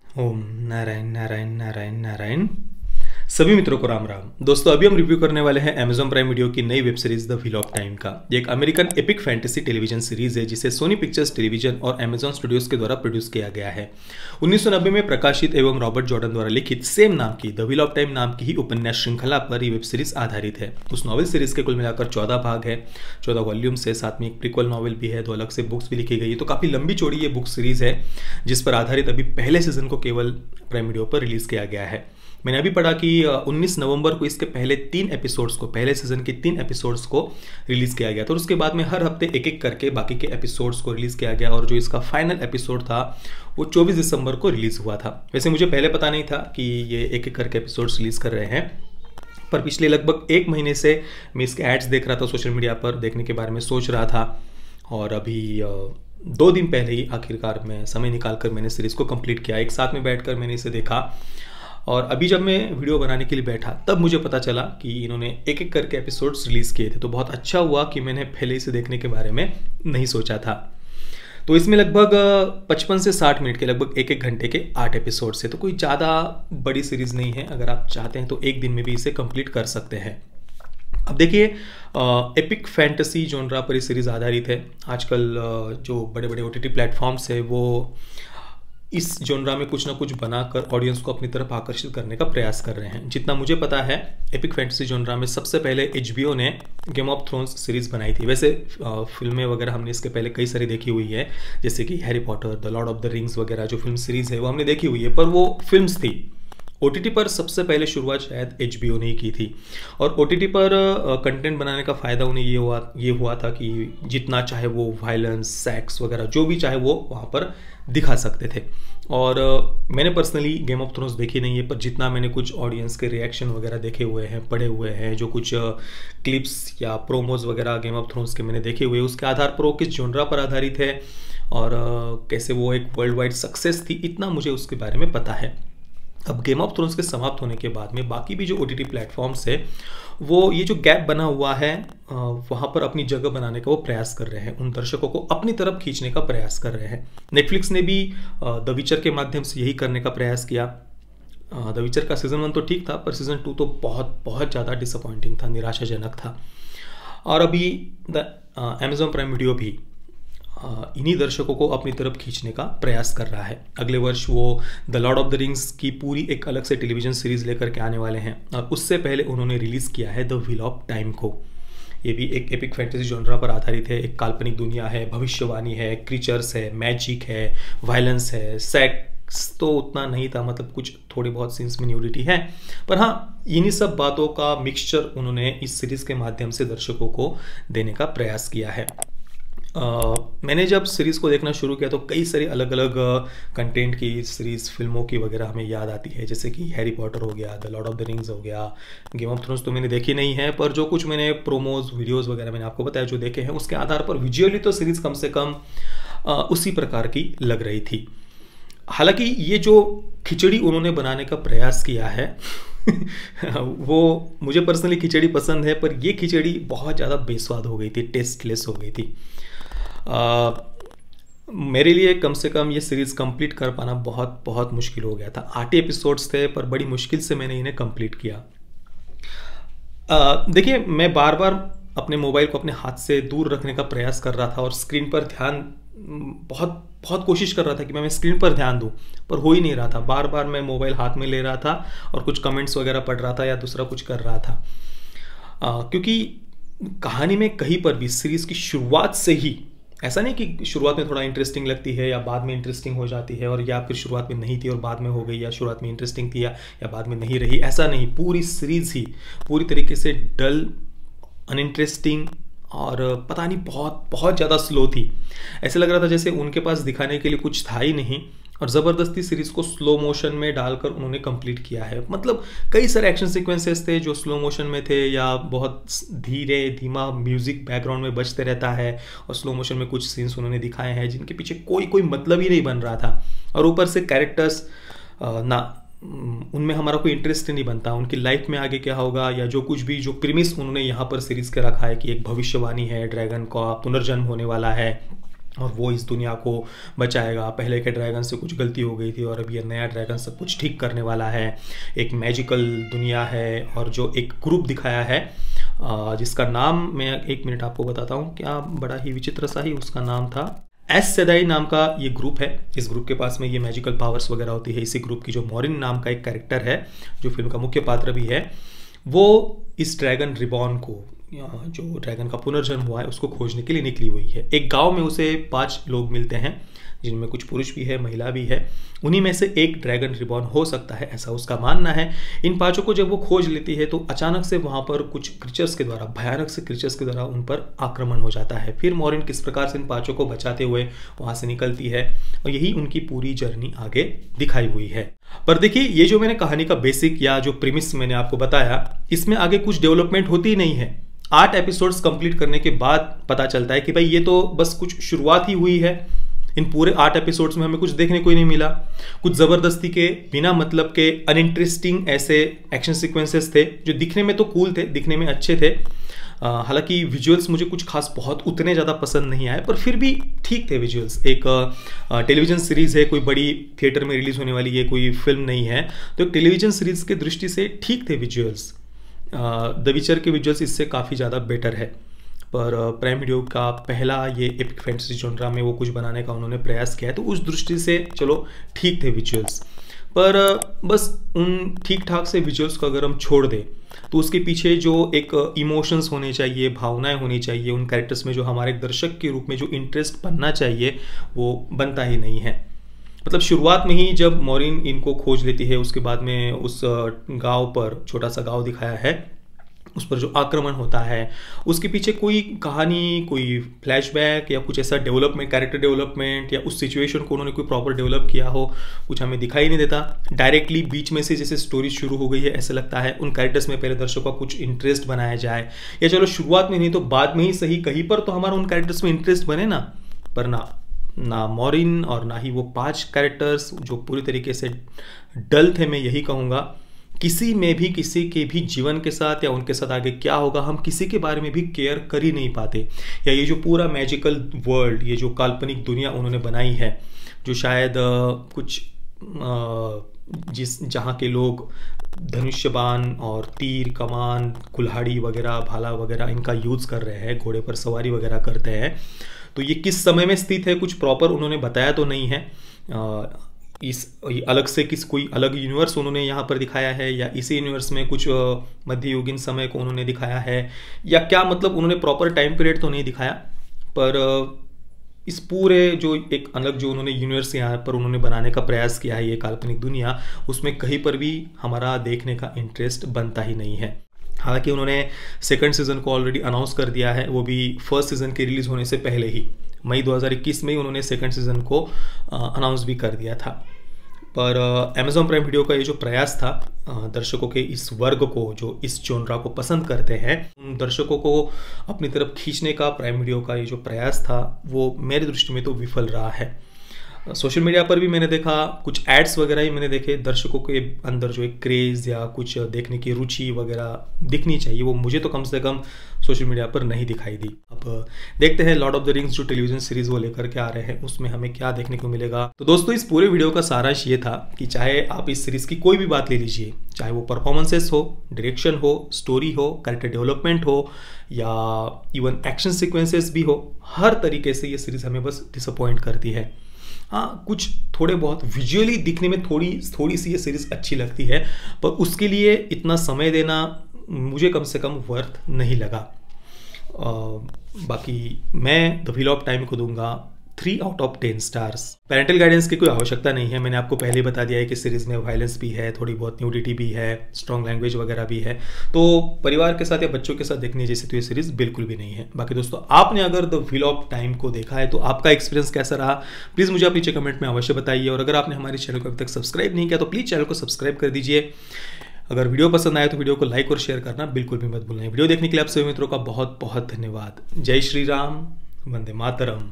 ओम नारायण नारायण नारायण नारायण। सभी मित्रों को राम राम। दोस्तों, अभी हम रिव्यू करने वाले हैं Amazon प्राइम वीडियो की नई web series the wheel of time का। ये एक American epic fantasy television series है जिसे सोनी पिक्चर्स टेलीविजन और Amazon स्टूडियोज के द्वारा प्रोड्यूस किया गया है। 1990 में प्रकाशित एवं रॉबर्ट जॉर्डन द्वारा लिखित सेम नाम की द व्हील ऑफ टाइम नाम की ही उपन्यास श्रृंखला पर ये वेब सीरीज आधारित है। उस नॉवल सीरीज के कुल मिलाकर 14 भाग है, 14 वॉल्यूम्स है, साथ में एक प्रीक्वल नॉवल भी है, 2 अलग से बुक्स भी लिखी गई है। तो काफी लंबी चौड़ी ये बुक सीरीज है जिस पर आधारित अभी पहले सीजन को केवल प्राइम वीडियो पर रिलीज किया गया है। मैंने अभी पढ़ा कि 19 नवंबर को इसके पहले सीजन के 3 एपिसोड्स को रिलीज किया गया था और उसके बाद में हर हफ्ते एक एक करके बाकी के एपिसोड्स को रिलीज किया गया और जो इसका फाइनल एपिसोड था वो 24 दिसंबर को रिलीज हुआ था। वैसे मुझे पहले पता नहीं था कि ये एक एक करके एपिसोड्स रिलीज कर रहे हैं, पर पिछले लगभग 1 महीने से मैं इसके एड्स देख रहा था, सोशल मीडिया पर देखने के बारे में सोच रहा था और अभी 2 दिन पहले ही आखिरकार मैं समय निकालकर मैंने सीरीज को कंप्लीट किया। एक साथ में बैठकर मैंने इसे देखा और अभी जब मैं वीडियो बनाने के लिए बैठा तब मुझे पता चला कि इन्होंने एक एक करके एपिसोड्स रिलीज किए थे। तो बहुत अच्छा हुआ कि मैंने पहले इसे देखने के बारे में नहीं सोचा था। तो इसमें लगभग 55 से 60 मिनट के लगभग एक एक घंटे के 8 एपिसोड्स है। तो कोई ज़्यादा बड़ी सीरीज नहीं है, अगर आप चाहते हैं तो एक दिन में भी इसे कंप्लीट कर सकते हैं। अब देखिए, एपिक फैंटेसी जॉनरा पर ये सीरीज आधारित है। आजकल जो बड़े बड़े OTT प्लेटफॉर्म्स है वो इस जॉनरा में कुछ ना कुछ बनाकर ऑडियंस को अपनी तरफ आकर्षित करने का प्रयास कर रहे हैं। जितना मुझे पता है, एपिक फैंटेसी जॉनरा में सबसे पहले HBO ने गेम ऑफ थ्रोन्स सीरीज बनाई थी। वैसे फिल्में वगैरह हमने इसके पहले कई सारी देखी हुई है, जैसे कि Harry Potter, the Lord of the rings वगैरह जो फिल्म सीरीज है वो हमने देखी हुई है, पर वो फिल्म्स थी। OTT पर सबसे पहले शुरुआत शायद HBO ने ही की थी और OTT पर कंटेंट बनाने का फ़ायदा उन्हें ये हुआ था कि जितना चाहे वो वायलेंस, सेक्स वगैरह जो भी चाहे वो वहाँ पर दिखा सकते थे। और मैंने पर्सनली गेम ऑफ थ्रोन्स देखी नहीं है, पर जितना मैंने कुछ ऑडियंस के रिएक्शन वगैरह देखे हुए हैं, पढ़े हुए हैं, जो कुछ क्लिप्स या प्रोमोज वगैरह गेम ऑफ थ्रोन्स के मैंने देखे हुए, उसके आधार पर वो किस जॉनरा पर आधारित है और कैसे वो एक वर्ल्ड वाइड सक्सेस थी, इतना मुझे उसके बारे में पता है। अब गेम ऑफ थ्रोन्स के समाप्त होने के बाद में बाकी भी जो OTT प्लेटफॉर्म्स है वो ये जो गैप बना हुआ है वहाँ पर अपनी जगह बनाने का वो प्रयास कर रहे हैं, उन दर्शकों को अपनी तरफ खींचने का प्रयास कर रहे हैं। नेटफ्लिक्स ने भी द विचर के माध्यम से यही करने का प्रयास किया। द विचर का सीजन 1 तो ठीक था, पर सीजन 2 तो बहुत बहुत ज़्यादा डिसअपॉइंटिंग था, निराशाजनक था। और अभी द Amazon प्राइम वीडियो भी इन्हीं दर्शकों को अपनी तरफ खींचने का प्रयास कर रहा है। अगले वर्ष वो the Lord of the rings की पूरी एक अलग से टेलीविजन सीरीज लेकर के आने वाले हैं और उससे पहले उन्होंने रिलीज किया है द व्हील ऑफ टाइम को। ये भी एक एपिक फैंटेसी जॉनरा पर आधारित है। एक काल्पनिक दुनिया है, भविष्यवाणी है, क्रीचर्स है, मैजिक है, वायलेंस है, सेक्स तो उतना नहीं था, मतलब कुछ थोड़ी बहुत सीन्स में न्यूडिटी है, पर हाँ इन्हीं सब बातों का मिक्सचर उन्होंने इस सीरीज के माध्यम से दर्शकों को देने का प्रयास किया है। मैंने जब सीरीज़ को देखना शुरू किया तो कई सारी अलग अलग कंटेंट की सीरीज़, फिल्मों की वगैरह हमें याद आती है, जैसे कि हैरी पॉटर हो गया, the Lord of the rings हो गया। गेम ऑफ थ्रोन्स तो मैंने देखी नहीं है, पर जो कुछ मैंने प्रोमोज वीडियोस वगैरह मैंने आपको बताया जो देखे हैं, उसके आधार पर विजुअली तो सीरीज़ कम से कम उसी प्रकार की लग रही थी। हालांकि ये जो खिचड़ी उन्होंने बनाने का प्रयास किया है वो मुझे पर्सनली खिचड़ी पसंद है, पर ये खिचड़ी बहुत ज़्यादा बेस्वाद हो गई थी, टेस्टलेस हो गई थी। मेरे लिए कम से कम ये सीरीज़ कंप्लीट कर पाना बहुत बहुत मुश्किल हो गया था। 8 एपिसोड्स थे, पर बड़ी मुश्किल से मैंने इन्हें कंप्लीट किया। देखिए, मैं बार बार अपने मोबाइल को अपने हाथ से दूर रखने का प्रयास कर रहा था और स्क्रीन पर ध्यान बहुत बहुत कोशिश कर रहा था कि मैं स्क्रीन पर ध्यान दूं, पर हो ही नहीं रहा था। बार बार मैं मोबाइल हाथ में ले रहा था और कुछ कमेंट्स वगैरह पढ़ रहा था या दूसरा कुछ कर रहा था, क्योंकि कहानी में कहीं पर भी सीरीज़ की शुरुआत से ही ऐसा नहीं कि शुरुआत में थोड़ा इंटरेस्टिंग लगती है या बाद में इंटरेस्टिंग हो जाती है, और या फिर शुरुआत में नहीं थी और बाद में हो गई, या शुरुआत में इंटरेस्टिंग थी या बाद में नहीं रही, ऐसा नहीं। पूरी सीरीज़ ही पूरी तरीके से डल, अनइंटरेस्टिंग और पता नहीं बहुत बहुत ज़्यादा स्लो थी। ऐसे लग रहा था जैसे उनके पास दिखाने के लिए कुछ था ही नहीं और ज़बरदस्ती सीरीज़ को स्लो मोशन में डालकर उन्होंने कंप्लीट किया है। मतलब कई सारे एक्शन सीक्वेंसेस थे जो स्लो मोशन में थे या बहुत धीमा म्यूज़िक बैकग्राउंड में बजते रहता है, और स्लो मोशन में कुछ सीन्स उन्होंने दिखाए हैं जिनके पीछे कोई मतलब ही नहीं बन रहा था। और ऊपर से कैरेक्टर्स उनमें हमारा कोई इंटरेस्ट नहीं बनता, उनकी लाइफ में आगे क्या होगा या जो कुछ भी जो प्रीमिस उन्होंने यहाँ पर सीरीज़ के रखा है कि एक भविष्यवाणी है, ड्रैगन का पुनर्जन्म होने वाला है और वो इस दुनिया को बचाएगा। पहले के ड्रैगन से कुछ गलती हो गई थी और अब ये नया ड्रैगन सब कुछ ठीक करने वाला है। एक मैजिकल दुनिया है और जो एक ग्रुप दिखाया है जिसका नाम मैं 1 मिनट आपको बताता हूँ, क्या बड़ा ही विचित्र सा ही उसका नाम था। एस सेदाई नाम का ये ग्रुप है। इस ग्रुप के पास में ये मैजिकल पावर्स वगैरह होती है। इसी ग्रुप की जो मॉरिन नाम का एक कैरेक्टर है जो फिल्म का मुख्य पात्र भी है, वो इस ड्रैगन रिबॉर्न को, जो ड्रैगन का पुनर्जन्म हुआ है, उसको खोजने के लिए निकली हुई है। एक गांव में उसे 5 लोग मिलते हैं जिनमें कुछ पुरुष भी है, महिला भी है। उन्हीं में से एक ड्रैगन रिबॉर्न हो सकता है, ऐसा उसका मानना है। इन 5 को जब वो खोज लेती है तो अचानक से वहाँ पर कुछ क्रीचर्स के द्वारा, भयानक से क्रीचर्स के द्वारा उन पर आक्रमण हो जाता है। फिर मॉरिन किस प्रकार से इन 5 को बचाते हुए वहाँ से निकलती है और यही उनकी पूरी जर्नी आगे दिखाई हुई है। पर देखिए, ये जो मैंने कहानी का बेसिक या जो प्रीमिस मैंने आपको बताया, इसमें आगे कुछ डेवलपमेंट होती ही नहीं है। 8 एपिसोड्स कंप्लीट करने के बाद पता चलता है कि भाई ये तो बस कुछ शुरुआत ही हुई है। इन पूरे 8 एपिसोड्स में हमें कुछ देखने को ही नहीं मिला। कुछ ज़बरदस्ती के, बिना मतलब के, अनइंटरेस्टिंग ऐसे एक्शन सीक्वेंसेस थे जो दिखने में तो कूल थे, दिखने में अच्छे थे। हालांकि विजुअल्स मुझे कुछ खास बहुत उतने ज़्यादा पसंद नहीं आए, पर फिर भी ठीक थे विजुअल्स। एक टेलीविज़न सीरीज़ है, कोई बड़ी थिएटर में रिलीज़ होने वाली ये कोई फिल्म नहीं है, तो एक टेलीविज़न सीरीज़ की दृष्टि से ठीक थे विजुअल्स। द विचर के विजुअल्स इससे काफ़ी ज़्यादा बेटर है। पर प्राइम वीडियो का पहला ये एपिक फैंटेसी जॉनरा में वो कुछ बनाने का उन्होंने प्रयास किया है, तो उस दृष्टि से चलो ठीक थे विजुअल्स। पर बस उन ठीक ठाक से विजुअल्स को अगर हम छोड़ दें तो उसके पीछे जो एक इमोशंस होने चाहिए, भावनाएं होनी चाहिए, उन कैरेक्टर्स में जो हमारे दर्शक के रूप में जो इंटरेस्ट बनना चाहिए वो बनता ही नहीं है। मतलब शुरुआत में ही जब मॉरिन इनको खोज लेती है, उसके बाद में उस गांव पर, छोटा सा गांव दिखाया है, उस पर जो आक्रमण होता है, उसके पीछे कोई कहानी, कोई फ्लैशबैक या कुछ ऐसा डेवलपमेंट, कैरेक्टर डेवलपमेंट या उस सिचुएशन को उन्होंने कोई प्रॉपर डेवलप किया हो, कुछ हमें दिखाई नहीं देता। डायरेक्टली बीच में से जैसे स्टोरी शुरू हो गई है, ऐसे लगता है उन कैरेक्टर्स में पहले दर्शकों का कुछ इंटरेस्ट बनाया जाए, या चलो शुरुआत में नहीं तो बाद में ही सही, कहीं पर तो हमारा उन कैरेक्टर्स में इंटरेस्ट बने ना। पर ना मॉरिन और ना ही वो 5 कैरेक्टर्स जो पूरी तरीके से डल थे, मैं यही कहूँगा। किसी में भी, किसी के भी जीवन के साथ या उनके साथ आगे क्या होगा, हम किसी के बारे में भी केयर कर ही नहीं पाते। या ये जो पूरा मैजिकल वर्ल्ड, ये जो काल्पनिक दुनिया उन्होंने बनाई है, जो शायद कुछ जहाँ के लोग धनुष्यबाण और तीर, कमान, कुल्हाड़ी वगैरह, भाला वगैरह इनका यूज़ कर रहे हैं, घोड़े पर सवारी वगैरह करते हैं, तो ये किस समय में स्थित है कुछ प्रॉपर उन्होंने बताया तो नहीं है। इस अलग से कोई अलग यूनिवर्स उन्होंने यहाँ पर दिखाया है, या इसी यूनिवर्स में कुछ मध्ययुगीन समय को उन्होंने दिखाया है, या क्या मतलब उन्होंने प्रॉपर टाइम पीरियड तो नहीं दिखाया। पर इस पूरे जो एक अलग जो उन्होंने यूनिवर्स यहाँ पर उन्होंने बनाने का प्रयास किया है, ये काल्पनिक दुनिया, उसमें कहीं पर भी हमारा देखने का इंटरेस्ट बनता ही नहीं है। हालांकि उन्होंने 2nd सीज़न को ऑलरेडी अनाउंस कर दिया है, वो भी 1st सीज़न के रिलीज़ होने से पहले ही, मई 2021 में ही उन्होंने 2nd सीज़न को अनाउंस भी कर दिया था। पर अमेज़ॉन प्राइम वीडियो का ये जो प्रयास था दर्शकों के इस वर्ग को, जो इस जॉनरा को पसंद करते हैं, उन दर्शकों को अपनी तरफ खींचने का प्राइम वीडियो का ये जो प्रयास था, वो मेरी दृष्टि में तो विफल रहा है। सोशल मीडिया पर भी मैंने देखा, कुछ एड्स वगैरह ही मैंने देखे, दर्शकों के अंदर जो एक क्रेज़ या कुछ देखने की रुचि वगैरह दिखनी चाहिए, वो मुझे तो कम से कम सोशल मीडिया पर नहीं दिखाई दी। अब देखते हैं लॉर्ड ऑफ द रिंग्स जो टेलीविजन सीरीज़ वो लेकर के आ रहे हैं, उसमें हमें क्या देखने को मिलेगा। तो दोस्तों, इस पूरे वीडियो का सारांश ये था कि चाहे आप इस सीरीज़ की कोई भी बात ले लीजिए, चाहे वो परफॉर्मेंसेस हो, डायरेक्शन हो, स्टोरी हो, कैरेक्टर डेवलपमेंट हो, या इवन एक्शन सिक्वेंसेस भी हो, हर तरीके से ये सीरीज़ हमें बस डिसअपॉइंट करती है। हाँ, कुछ थोड़े बहुत विजुअली दिखने में थोड़ी सी ये सीरीज़ अच्छी लगती है, पर उसके लिए इतना समय देना मुझे कम से कम वर्थ नहीं लगा। बाकी मैं द व्हील ऑफ टाइम को दूंगा 3 out of 10 stars. Parental guidance की कोई आवश्यकता नहीं है, मैंने आपको पहले ही बता दिया है कि सीरीज़ में वायलेंस भी है, थोड़ी बहुत न्यूडिटी भी है, स्ट्रॉन्ग लैंग्वेज वगैरह भी है, तो परिवार के साथ या बच्चों के साथ देखने जैसी तो ये सीरीज़ बिल्कुल भी नहीं है। बाकी दोस्तों, आपने अगर द व्हील ऑफ टाइम को देखा है तो आपका एक्सपीरियंस कैसा रहा, प्लीज़ मुझे आप नीचे कमेंट में अवश्य बताइए। और अगर आपने हमारे चैनल को अभी तक सब्सक्राइब नहीं किया तो प्लीज़ चैनल को सब्सक्राइब कर दीजिए। अगर वीडियो पसंद आए तो वीडियो को लाइक और शेयर करना बिल्कुल भी मत भूलना। वीडियो देखने के लिए आप सभी मित्रों का बहुत बहुत धन्यवाद। जय श्री राम, वंदे मातरम।